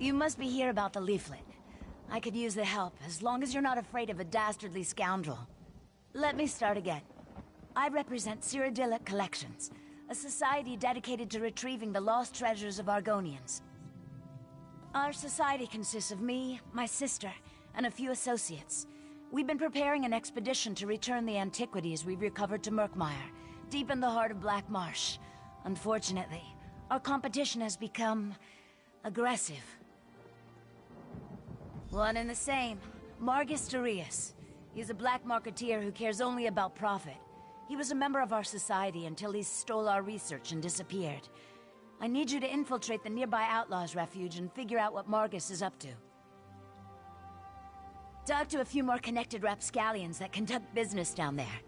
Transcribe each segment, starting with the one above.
You must be here about the leaflet. I could use the help, as long as you're not afraid of a dastardly scoundrel. Let me start again. I represent Cyrodiilic Collections, a society dedicated to retrieving the lost treasures of Argonians. Our society consists of me, my sister, and a few associates. We've been preparing an expedition to return the antiquities we've recovered to Murkmire, deep in the heart of Black Marsh. Unfortunately, our competition has become aggressive. One and the same. Margus Darius. He's a black marketeer who cares only about profit. He was a member of our society until he stole our research and disappeared. I need you to infiltrate the nearby Outlaws' refuge and figure out what Margus is up to. Talk to a few more connected rapscallions that conduct business down there.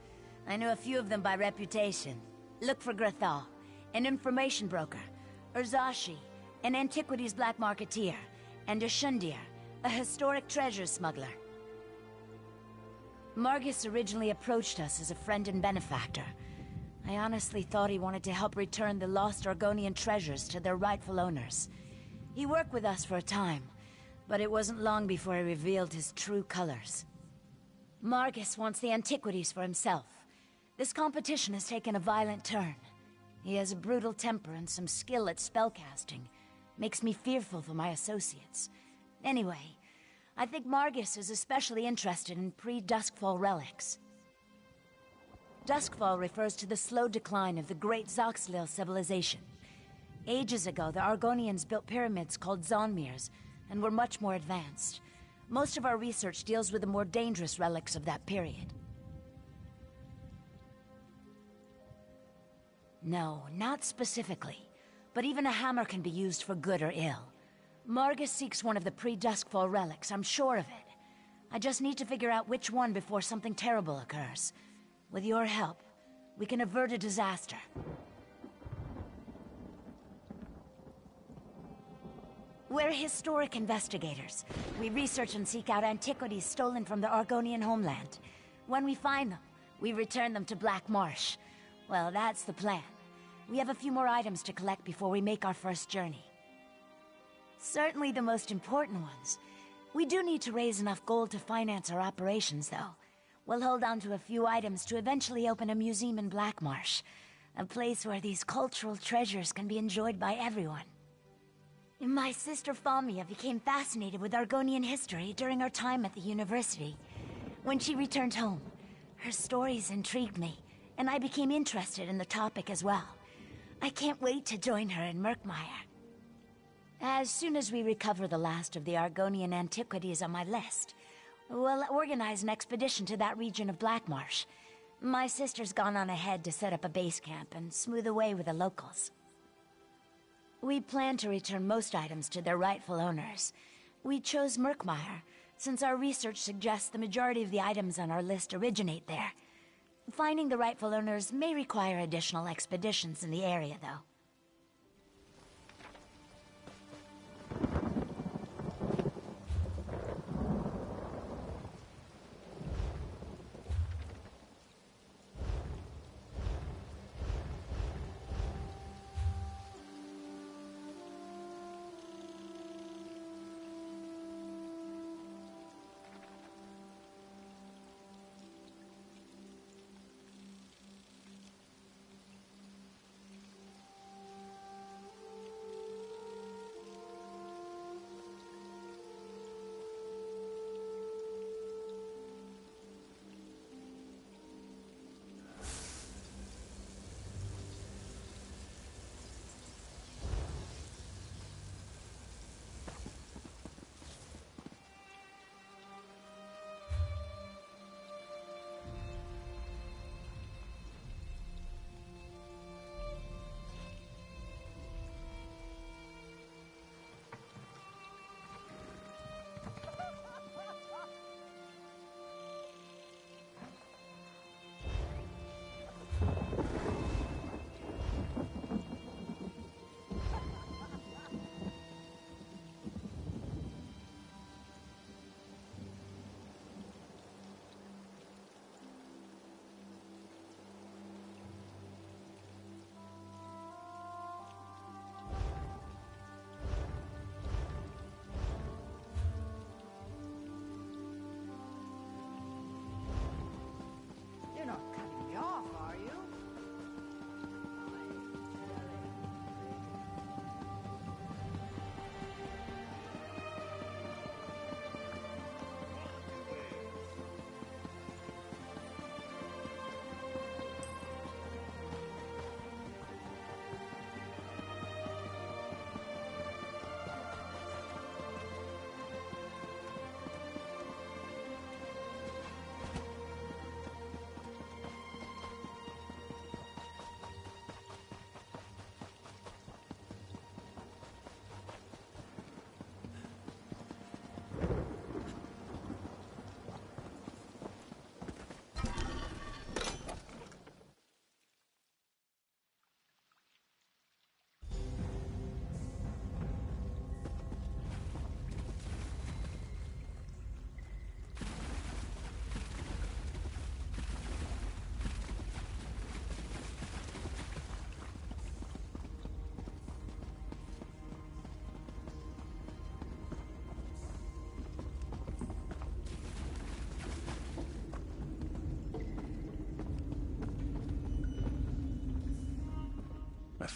I know a few of them by reputation. Look for Grathal, an information broker, Urzashi, an antiquities black marketeer, and Ashundir, a historic treasure smuggler. Margus originally approached us as a friend and benefactor. I honestly thought he wanted to help return the lost Argonian treasures to their rightful owners. He worked with us for a time, but it wasn't long before he revealed his true colors. Margus wants the antiquities for himself. This competition has taken a violent turn. He has a brutal temper and some skill at spellcasting. Makes me fearful for my associates. Anyway, I think Margus is especially interested in pre-Duskfall relics. Duskfall refers to the slow decline of the great Zoxlil civilization. Ages ago, the Argonians built pyramids called Zonmirs, and were much more advanced. Most of our research deals with the more dangerous relics of that period. No, not specifically. But even a hammer can be used for good or ill. Margus seeks one of the pre-Duskfall relics, I'm sure of it. I just need to figure out which one before something terrible occurs. With your help, we can avert a disaster. We're historic investigators. We research and seek out antiquities stolen from the Argonian homeland. When we find them, we return them to Black Marsh. Well, that's the plan. We have a few more items to collect before we make our first journey. Certainly the most important ones. We do need to raise enough gold to finance our operations, though. We'll hold on to a few items to eventually open a museum in Black Marsh. A place where these cultural treasures can be enjoyed by everyone. My sister Famia became fascinated with Argonian history during our time at the university. When she returned home, her stories intrigued me, and I became interested in the topic as well. I can't wait to join her in Murkmire. As soon as we recover the last of the Argonian antiquities on my list, we'll organize an expedition to that region of Black Marsh. My sister's gone on ahead to set up a base camp and smooth the way with the locals. We plan to return most items to their rightful owners. We chose Murkmire, since our research suggests the majority of the items on our list originate there. Finding the rightful owners may require additional expeditions in the area, though.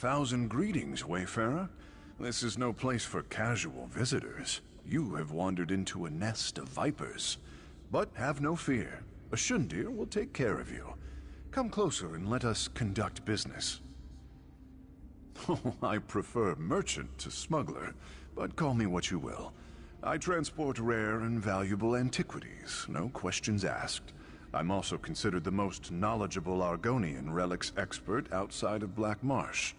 1,000 greetings, Wayfarer. This is no place for casual visitors. You have wandered into a nest of vipers. But have no fear. A Shundir will take care of you. Come closer and let us conduct business. Oh, I prefer merchant to smuggler, but call me what you will. I transport rare and valuable antiquities, no questions asked. I'm also considered the most knowledgeable Argonian relics expert outside of Black Marsh.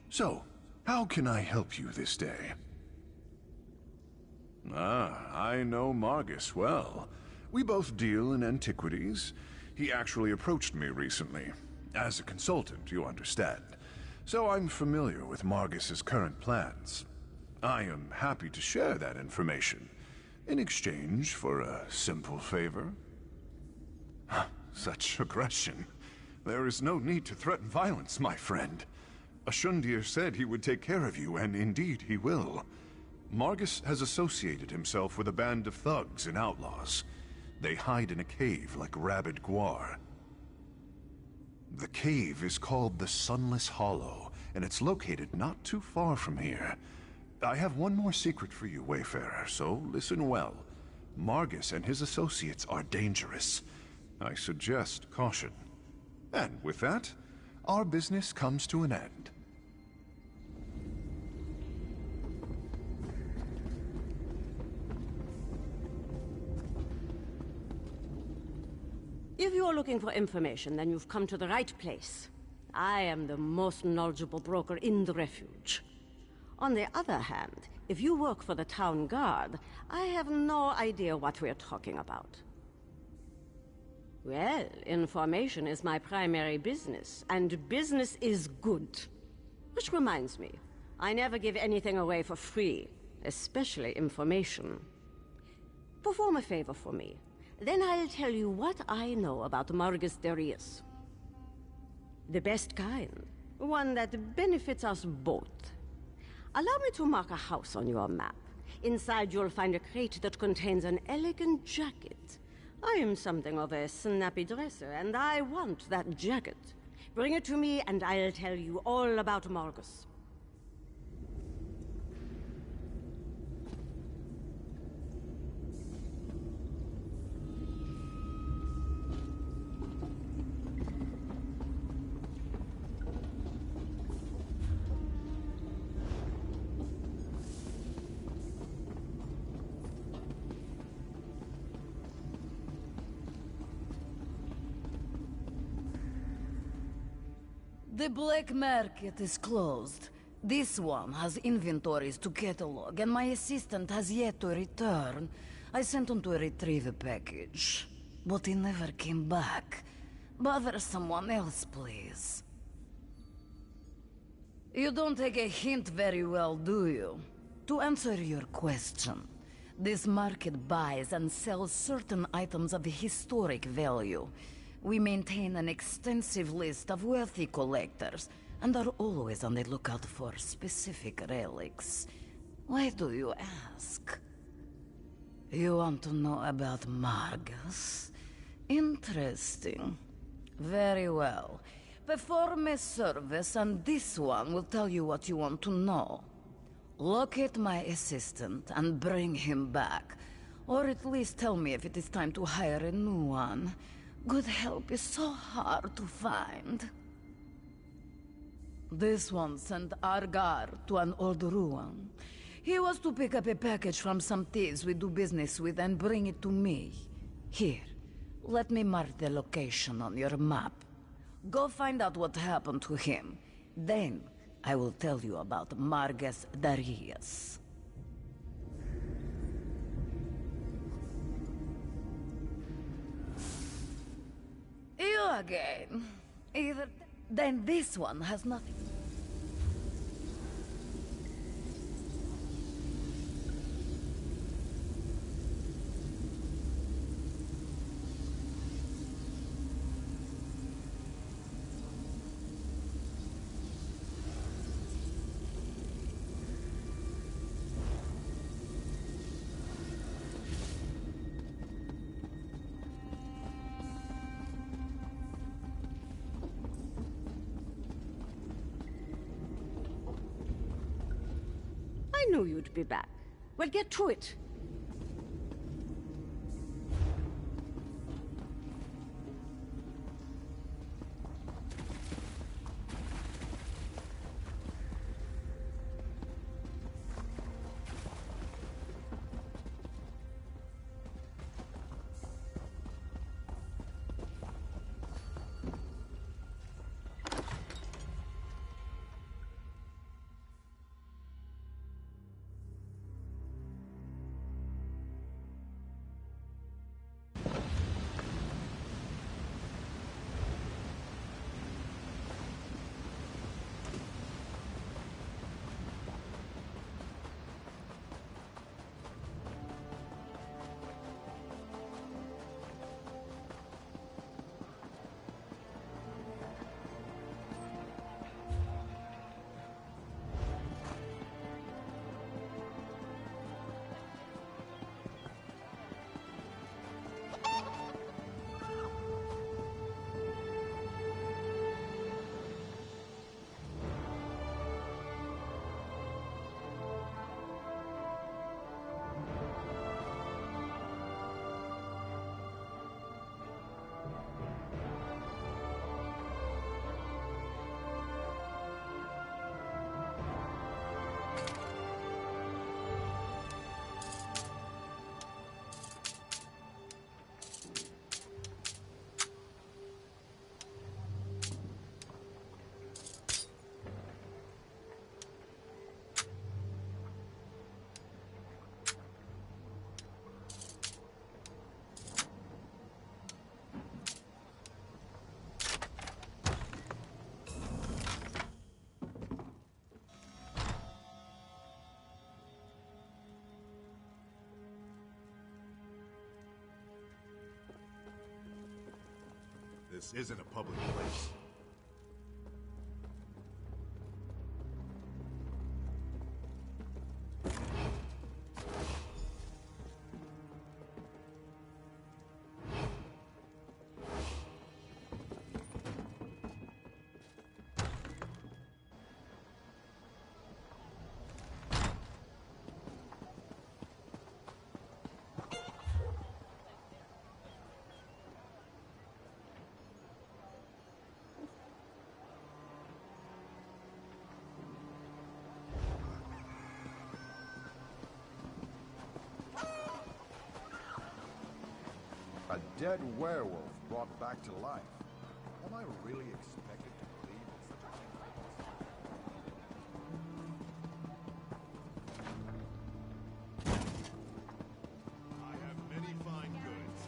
So, how can I help you this day? Ah, I know Margus well. We both deal in antiquities. He actually approached me recently. As a consultant, you understand. So I'm familiar with Margus's current plans. I am happy to share that information, in exchange for a simple favor. Such aggression. There is no need to threaten violence, my friend. Ashundir said he would take care of you, and indeed he will. Margus has associated himself with a band of thugs and outlaws. They hide in a cave like rabid guar. The cave is called the Sunless Hollow, and it's located not too far from here. I have one more secret for you, Wayfarer, so listen well. Margus and his associates are dangerous. I suggest caution. And with that, our business comes to an end. If you're looking for information, then you've come to the right place. I am the most knowledgeable broker in the refuge. On the other hand, if you work for the town guard, I have no idea what we're talking about. Well, information is my primary business, and business is good. Which reminds me, I never give anything away for free, especially information. Perform a favor for me. Then I'll tell you what I know about Margus Darius. The best kind. One that benefits us both. Allow me to mark a house on your map. Inside you'll find a crate that contains an elegant jacket. I am something of a snappy dresser, and I want that jacket. Bring it to me, and I'll tell you all about Margus. The black market is closed. This one has inventories to catalog, and my assistant has yet to return. I sent him to retrieve a package, but he never came back. Bother someone else, please. You don't take a hint very well, do you? To answer your question, this market buys and sells certain items of historic value. We maintain an extensive list of wealthy collectors, and are always on the lookout for specific relics. Why do you ask? You want to know about Margus? Interesting. Very well. Perform a service, and this one will tell you what you want to know. Locate my assistant and bring him back. Or at least tell me if it is time to hire a new one. Good help is so hard to find. This one sent Argar to an old ruin. He was to pick up a package from some thieves we do business with and bring it to me. Here, let me mark the location on your map. Go find out what happened to him. Then, I will tell you about Margus Darius. You again. Then this one has nothing. knew you'd be back. Well, get to it. This isn't a public place. A dead werewolf brought back to life. Am I really expected to believe in such a thing? I have many fine goods.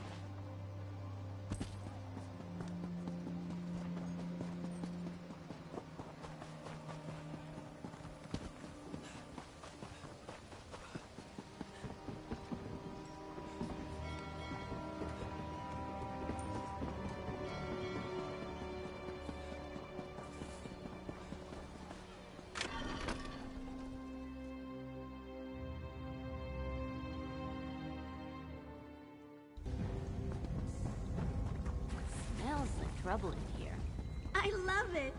Smells like trouble in here. I love it!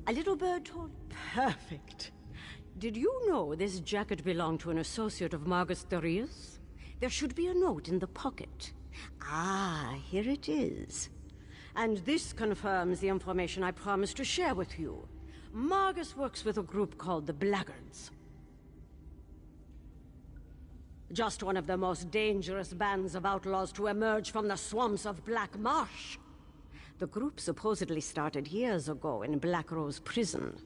A little bird told... Perfect. Did you know this jacket belonged to an associate of Margus Darius? There should be a note in the pocket. Ah, here it is. And this confirms the information I promised to share with you. Margus works with a group called the Blackguards. Just one of the most dangerous bands of outlaws to emerge from the swamps of Black Marsh. The group supposedly started years ago in Black Rose Prison.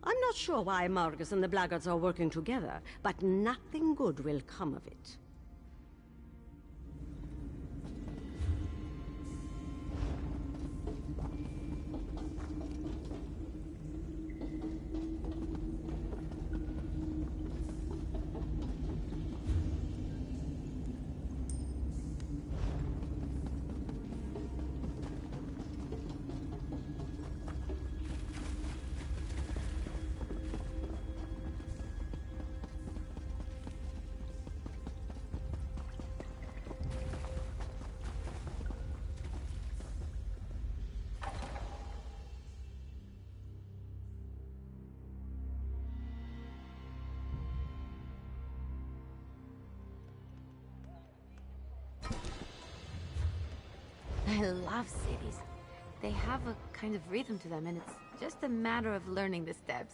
I'm not sure why Margus and the Blackguards are working together, but nothing good will come of it. I love cities. They have a kind of rhythm to them, and it's just a matter of learning the steps.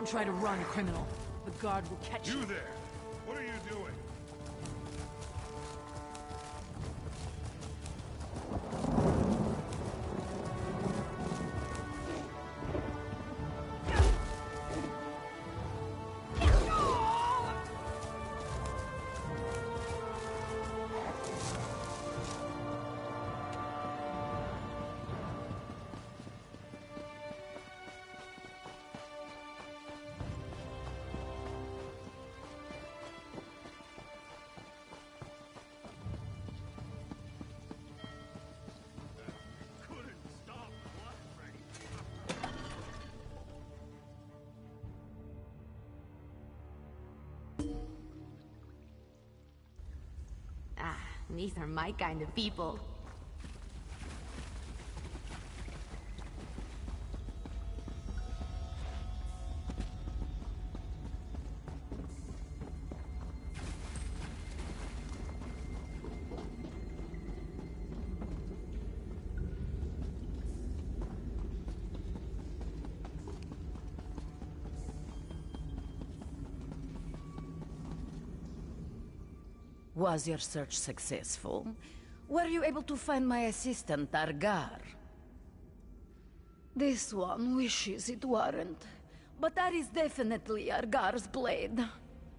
Don't try to run, criminal. The guard will catch you. You there! What are you doing? These are my kind of people. Was your search successful? Were you able to find my assistant, Argar? This one wishes it weren't. But that is definitely Argar's blade.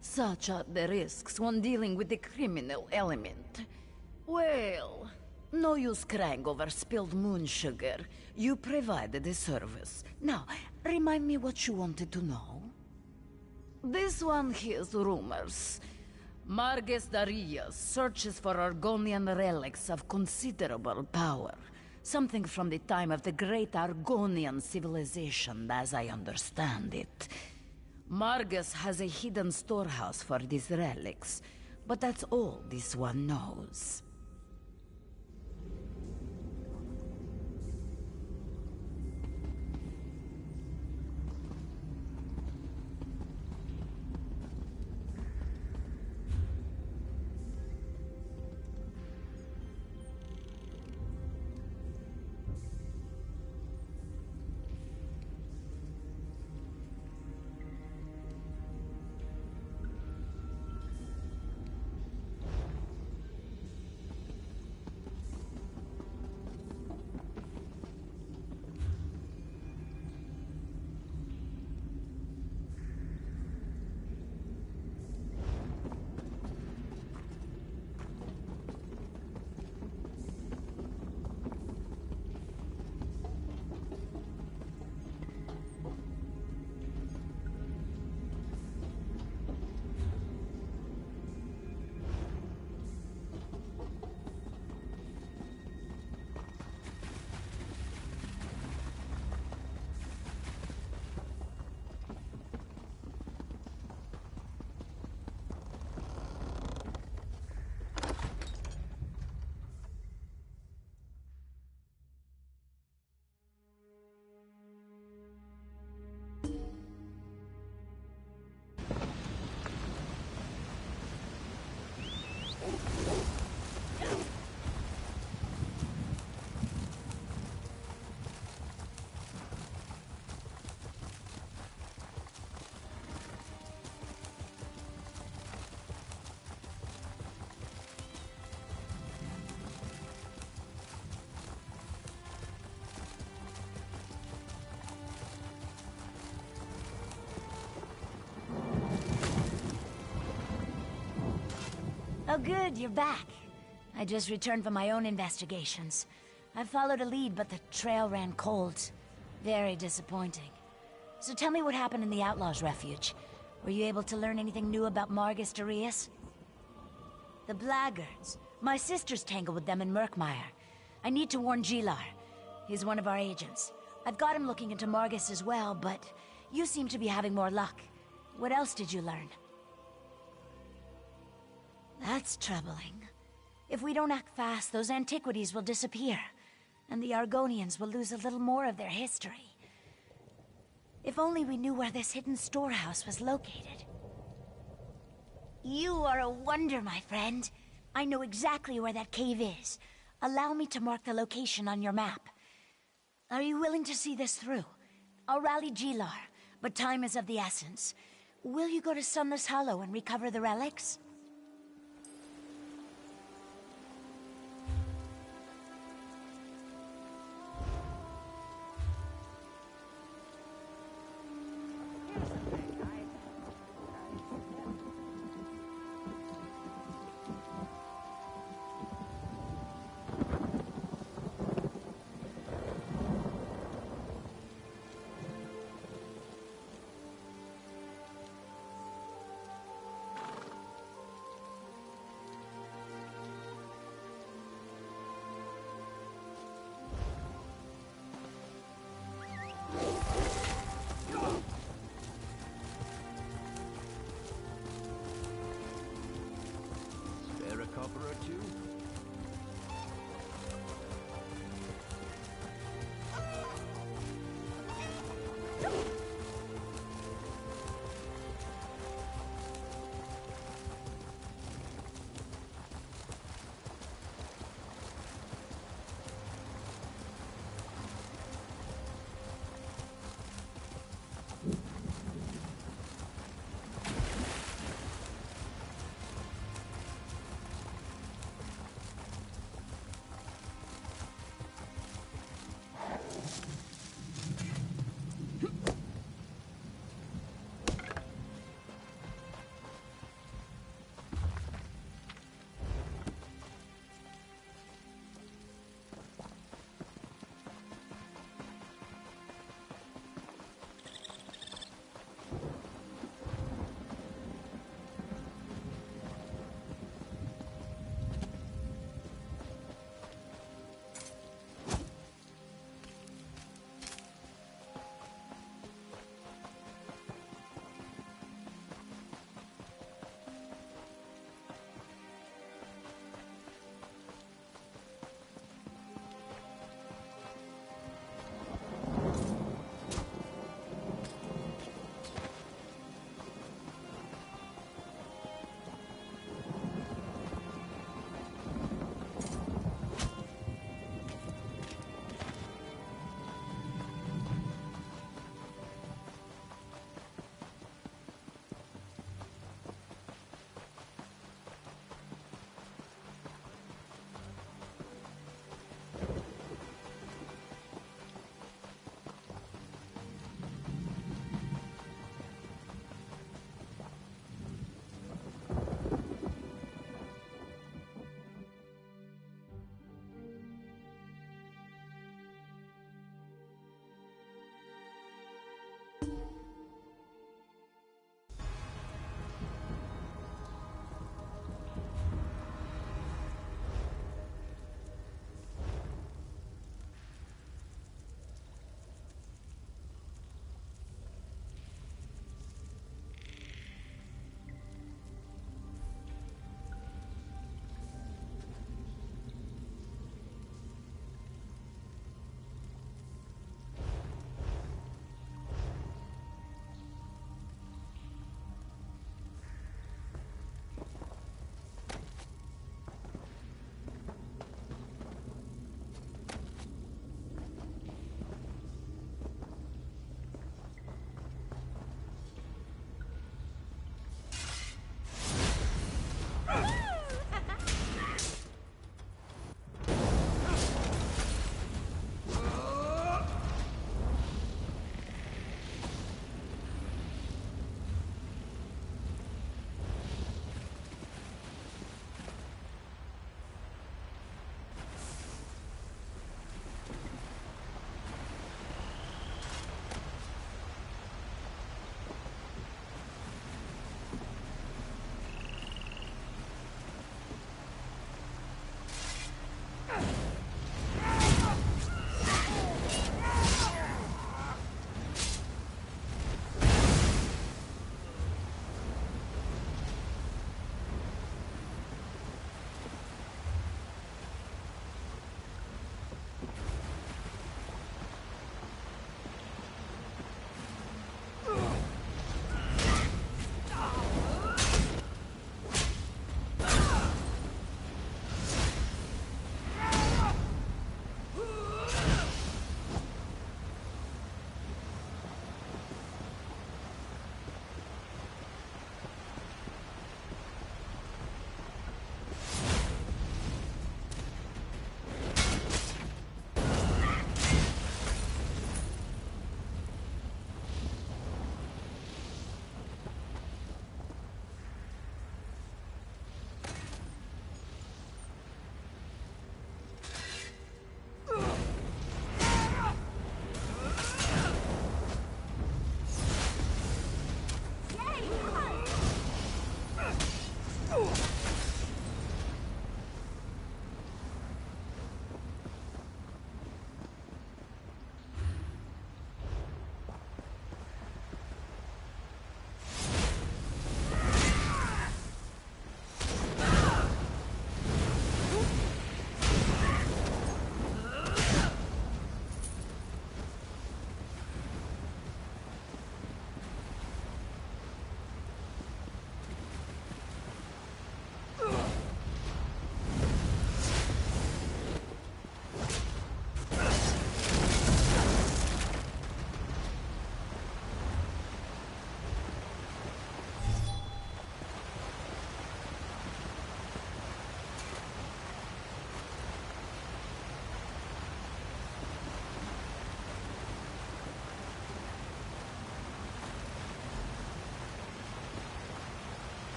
Such are the risks when dealing with the criminal element. Well, no use crying over spilled moon sugar. You provided the service. Now, remind me what you wanted to know. This one hears rumors. Margus Darius searches for Argonian relics of considerable power. Something from the time of the great Argonian civilization, as I understand it. Margus has a hidden storehouse for these relics, but that's all this one knows. Oh good, you're back. I just returned from my own investigations. I followed a lead, but the trail ran cold. Very disappointing. So tell me what happened in the Outlaws' Refuge. Were you able to learn anything new about Margus Darius? The Blackguards. My sister's tangled with them in Murkmire. I need to warn Gilar. He's one of our agents. I've got him looking into Margus as well, but you seem to be having more luck. What else did you learn? That's troubling. If we don't act fast, those antiquities will disappear, and the Argonians will lose a little more of their history. If only we knew where this hidden storehouse was located. You are a wonder, my friend. I know exactly where that cave is. Allow me to mark the location on your map. Are you willing to see this through? I'll rally Gilar, but time is of the essence. Will you go to Sunless Hollow and recover the relics?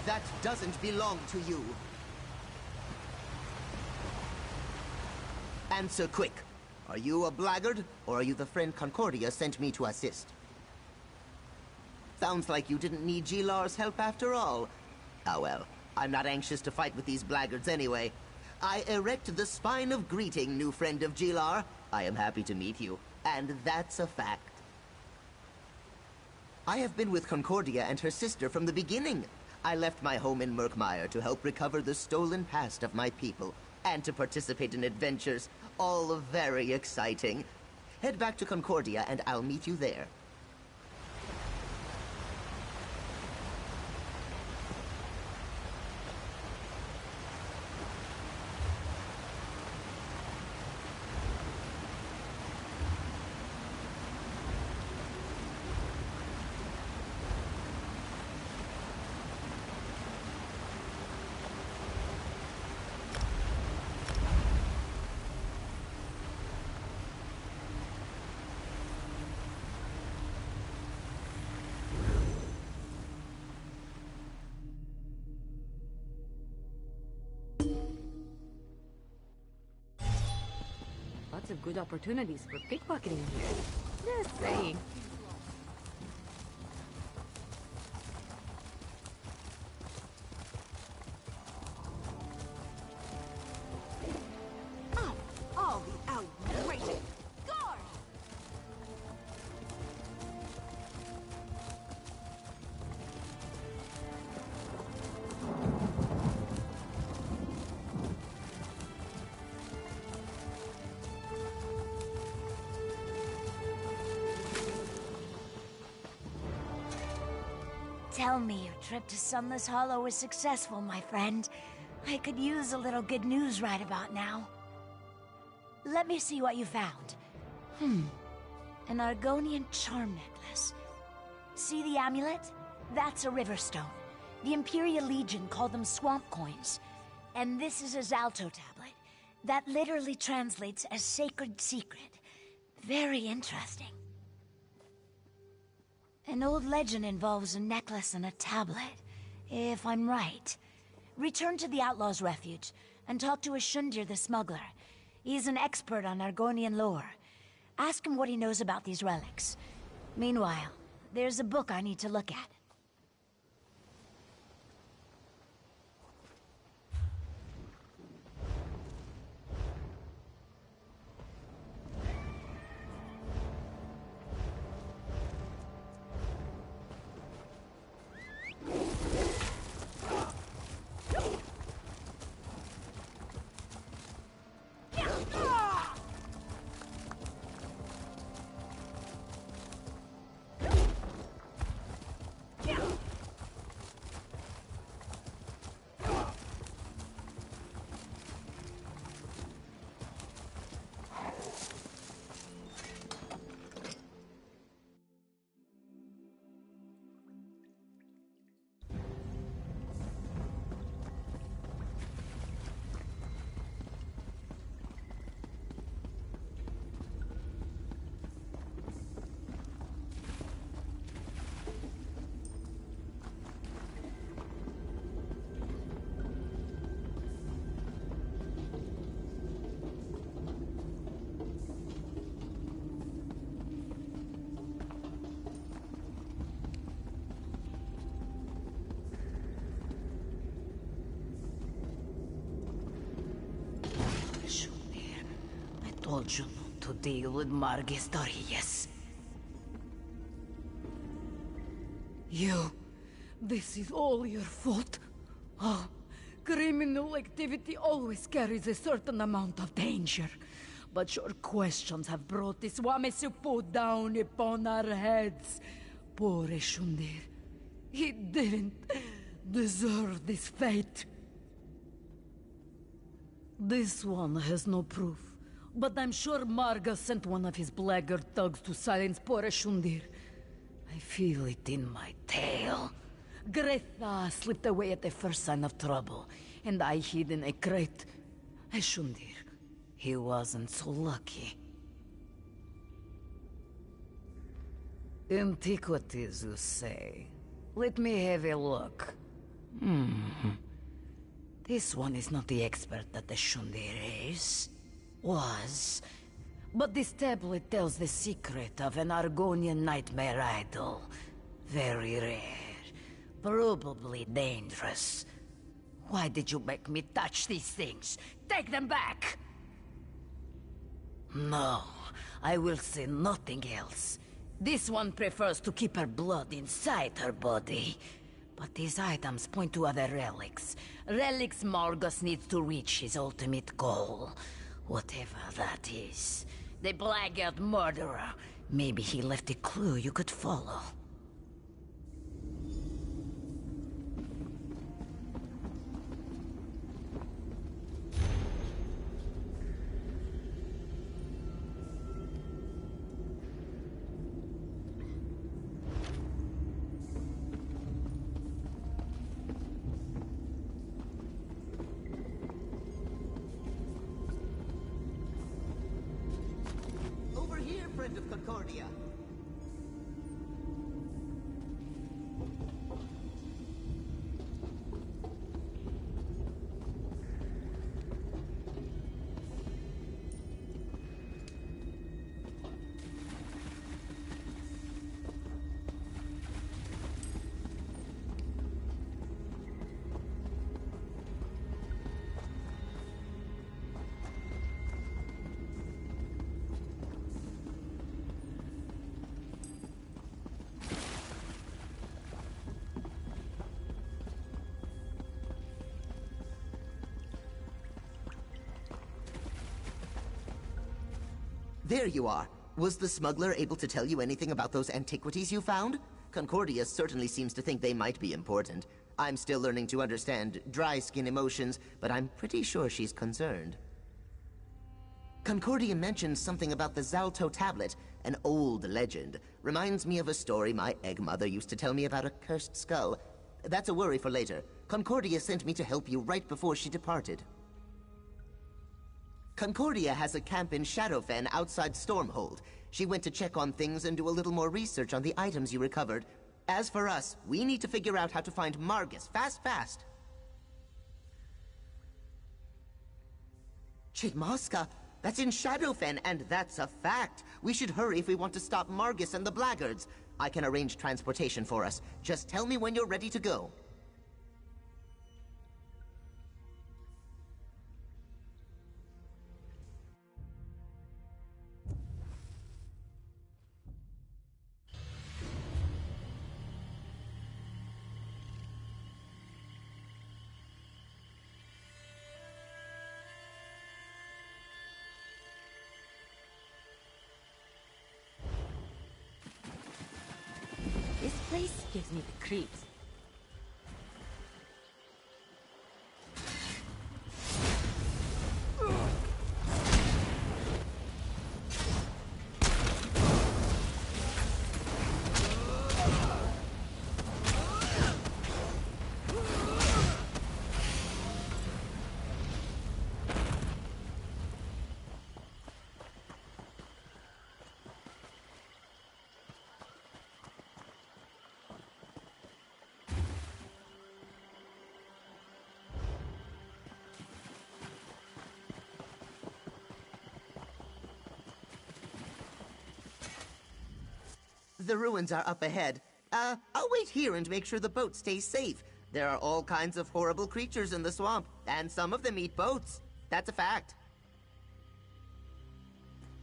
That doesn't belong to you. Answer quick. Are you a blackguard, or are you the friend Concordia sent me to assist? Sounds like you didn't need Gilar's help after all. Ah well, I'm not anxious to fight with these blackguards anyway. I erect the spine of greeting, new friend of Gilar. I am happy to meet you, and that's a fact. I have been with Concordia and her sister from the beginning. I left my home in Murkmire to help recover the stolen past of my people, and to participate in adventures, all very exciting. Head back to Concordia and I'll meet you there. Lots of good opportunities for pickpocketing here. Just saying. Oh, all the outrageous guard! Tell me your trip to Sunless Hollow was successful, my friend. I could use a little good news right about now. Let me see what you found. An Argonian charm necklace. See the amulet? That's a river stone. The Imperial Legion call them swamp coins. And this is a Zalto tablet. That literally translates as sacred secret. Very interesting. An old legend involves a necklace and a tablet, if I'm right. Return to the Outlaw's Refuge, and talk to Ashundir the smuggler. He's an expert on Argonian lore. Ask him what he knows about these relics. Meanwhile, there's a book I need to look at. I told you not to deal with Margis Darius. You... This is all your fault? Oh, criminal activity always carries a certain amount of danger. But your questions have brought this Wamesupo down upon our heads. Poor Ashundir. He didn't deserve this fate. This one has no proof. But I'm sure Marga sent one of his blackguard thugs to silence poor Ashundir. I feel it in my tail. Gretha slipped away at the first sign of trouble, and I hid in a crate. Ashundir, he wasn't so lucky. Antiquities, you say? Let me have a look. This one is not the expert that the Shundere is. Was. But this tablet tells the secret of an Argonian nightmare idol. Very rare. Probably dangerous. Why did you make me touch these things? Take them back! No, I will say nothing else. This one prefers to keep her blood inside her body. But these items point to other relics. Relics Margus needs to reach his ultimate goal. Whatever that is. The blackguard murderer. Maybe he left a clue you could follow. Over here, friend of Concordia. There you are. Was the smuggler able to tell you anything about those antiquities you found? Concordia certainly seems to think they might be important. I'm still learning to understand dry skin emotions, but I'm pretty sure she's concerned. Concordia mentioned something about the Zalto tablet, an old legend. Reminds me of a story my egg mother used to tell me about a cursed skull. That's a worry for later. Concordia sent me to help you right before she departed. Concordia has a camp in Shadowfen outside Stormhold. She went to check on things and do a little more research on the items you recovered. As for us, we need to figure out how to find Margus fast. Chid-Moska? That's in Shadowfen, and that's a fact. We should hurry if we want to stop Margus and the blackguards. I can arrange transportation for us. Just tell me when you're ready to go. This place gives me the creeps. The ruins are up ahead. I'll wait here and make sure the boat stays safe. There are all kinds of horrible creatures in the swamp, and some of them eat boats. That's a fact.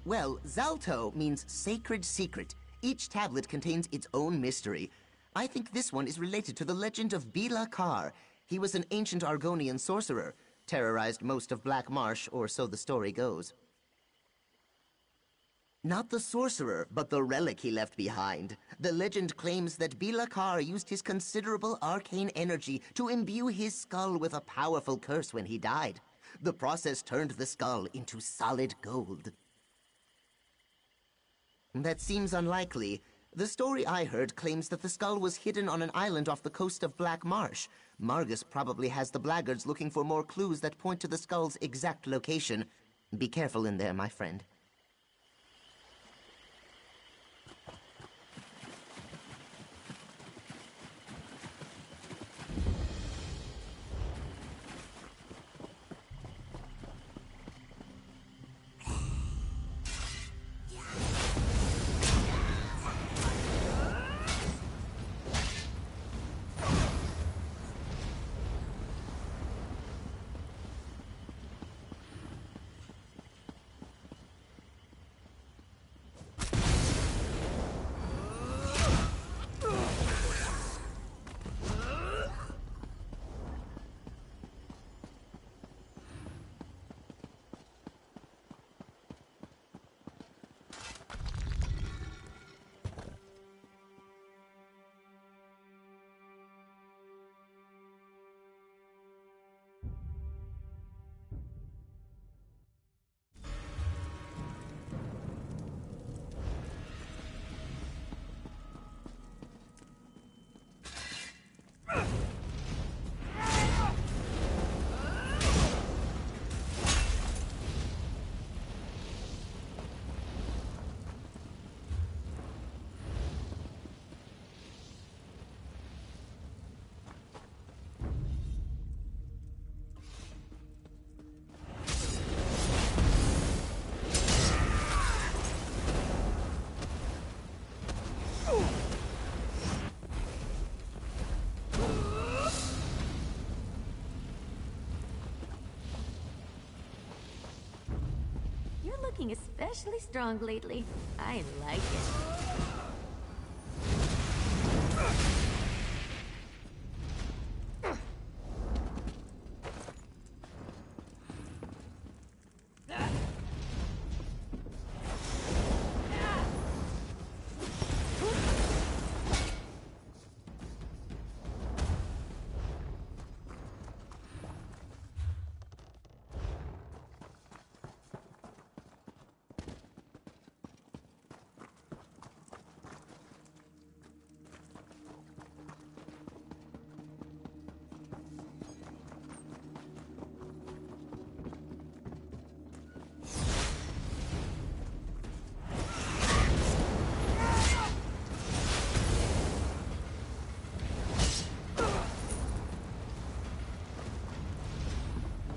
Well, Zalto means sacred secret. Each tablet contains its own mystery. I think this one is related to the legend of Bila Kar. He was an ancient Argonian sorcerer, terrorized most of Black Marsh, or so the story goes. Not the sorcerer, but the relic he left behind. The legend claims that Bila Kar used his considerable arcane energy to imbue his skull with a powerful curse when he died. The process turned the skull into solid gold. That seems unlikely. The story I heard claims that the skull was hidden on an island off the coast of Black Marsh. Margus probably has the blackguards looking for more clues that point to the skull's exact location. Be careful in there, my friend. looking especially strong lately. I like it.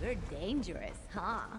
You're dangerous, huh?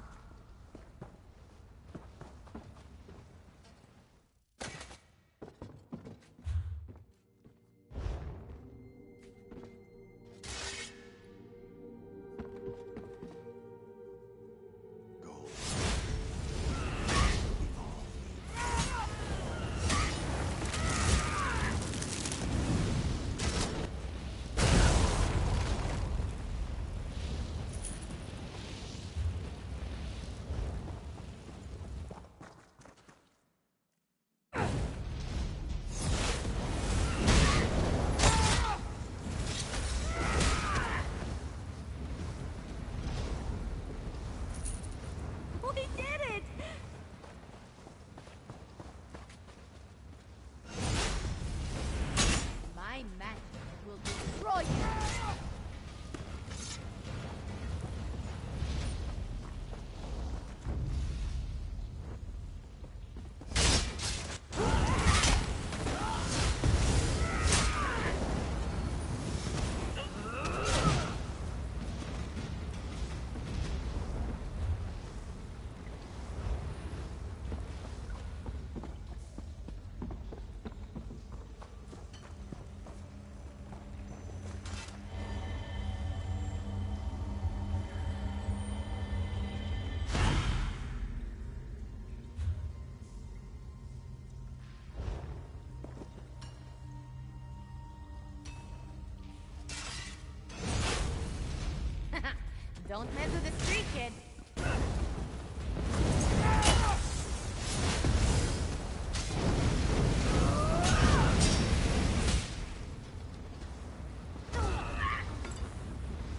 Don't mess with the street kid.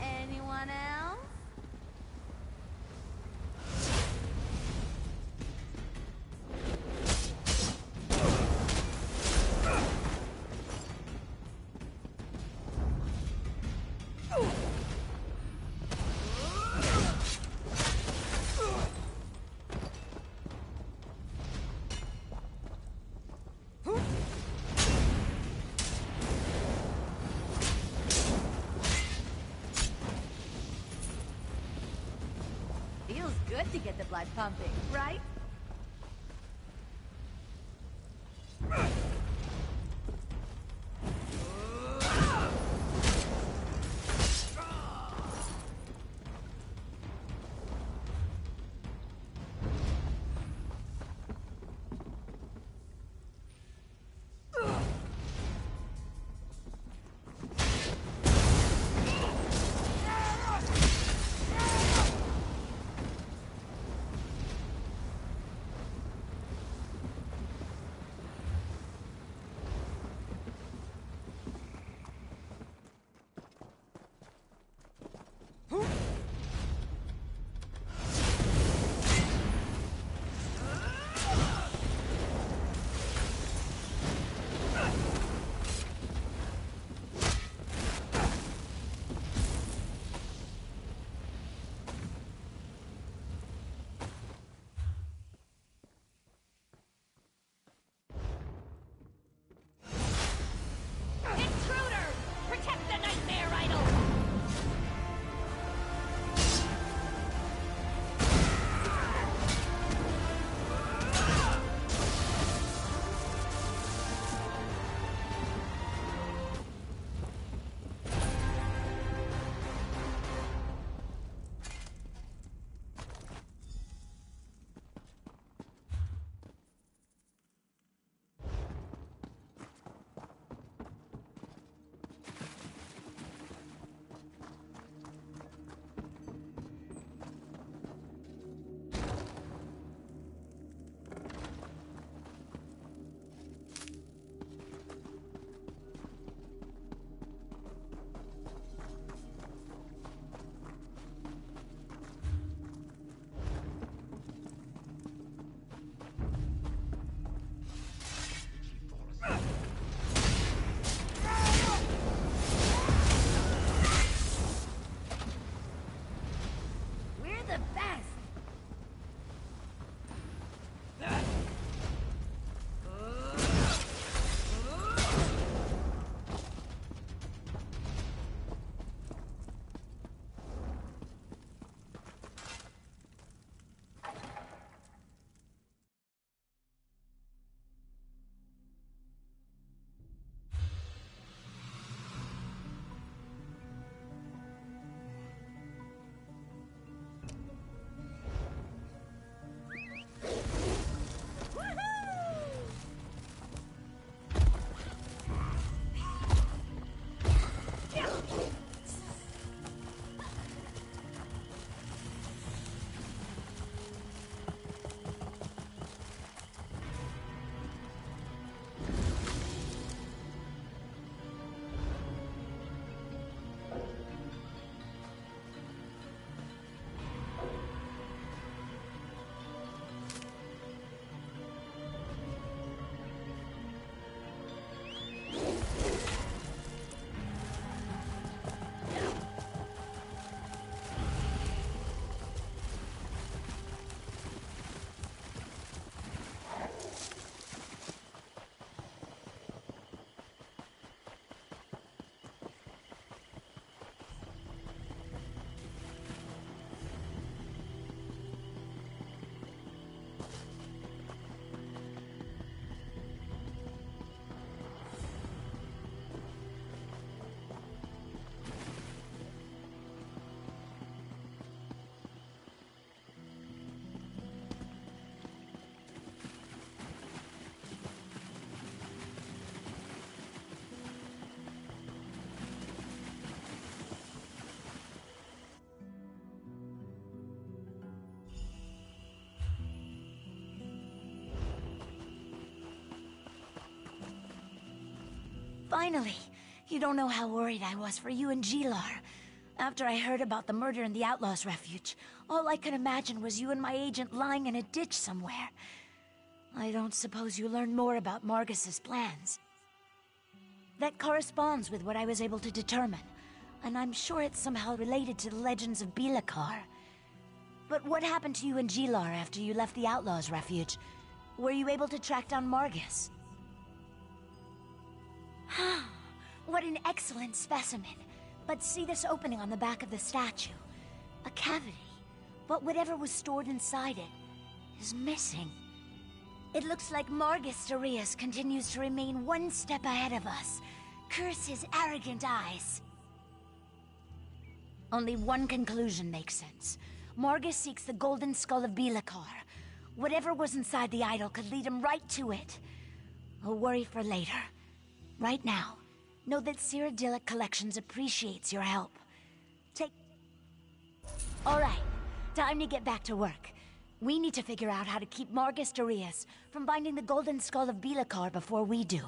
Anyone else? Feels good to get the blood pumping, right? Finally! You don't know how worried I was for you and Gilar. After I heard about the murder in the Outlaws' Refuge, all I could imagine was you and my agent lying in a ditch somewhere. I don't suppose you learned more about Margus's plans. That corresponds with what I was able to determine, and I'm sure it's somehow related to the legends of Bilakar. But what happened to you and Gilar after you left the Outlaws' Refuge? Were you able to track down Margus? What an excellent specimen. But see this opening on the back of the statue? A cavity. But whatever was stored inside it is missing. It looks like Margus Darius continues to remain one step ahead of us. Curse his arrogant eyes. Only one conclusion makes sense. Margus seeks the golden skull of Bilakar. Whatever was inside the idol could lead him right to it. A worry for later. Right now, know that Cyrodiilic Collections appreciates your help. Alright, time to get back to work. We need to figure out how to keep Margus Darius from finding the golden skull of Bilakar before we do.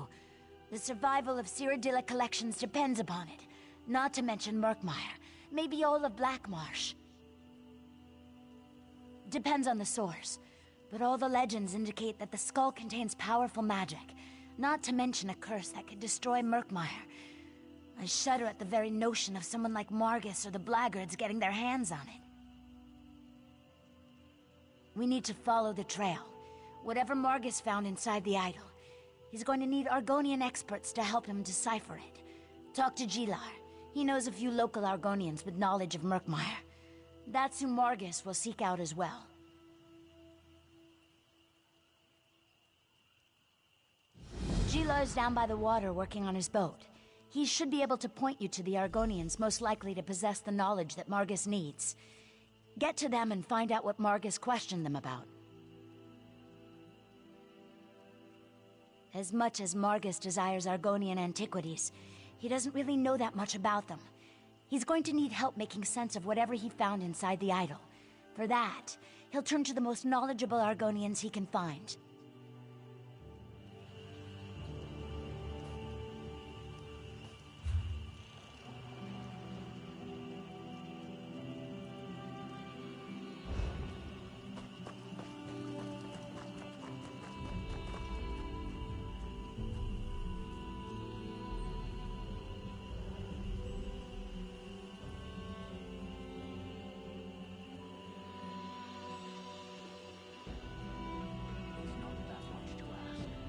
The survival of Cyrodiilic Collections depends upon it. Not to mention Murkmire. Maybe all of Blackmarsh. Depends on the source. But all the legends indicate that the skull contains powerful magic. Not to mention a curse that could destroy Murkmire. I shudder at the very notion of someone like Margus or the Blackguards getting their hands on it. We need to follow the trail. Whatever Margus found inside the idol, he's going to need Argonian experts to help him decipher it. Talk to Gilar. He knows a few local Argonians with knowledge of Murkmire. That's who Margus will seek out as well. Gilar's down by the water working on his boat. He should be able to point you to the Argonians most likely to possess the knowledge that Margus needs. Get to them and find out what Margus questioned them about. As much as Margus desires Argonian antiquities, he doesn't really know that much about them. He's going to need help making sense of whatever he found inside the idol. For that, he'll turn to the most knowledgeable Argonians he can find.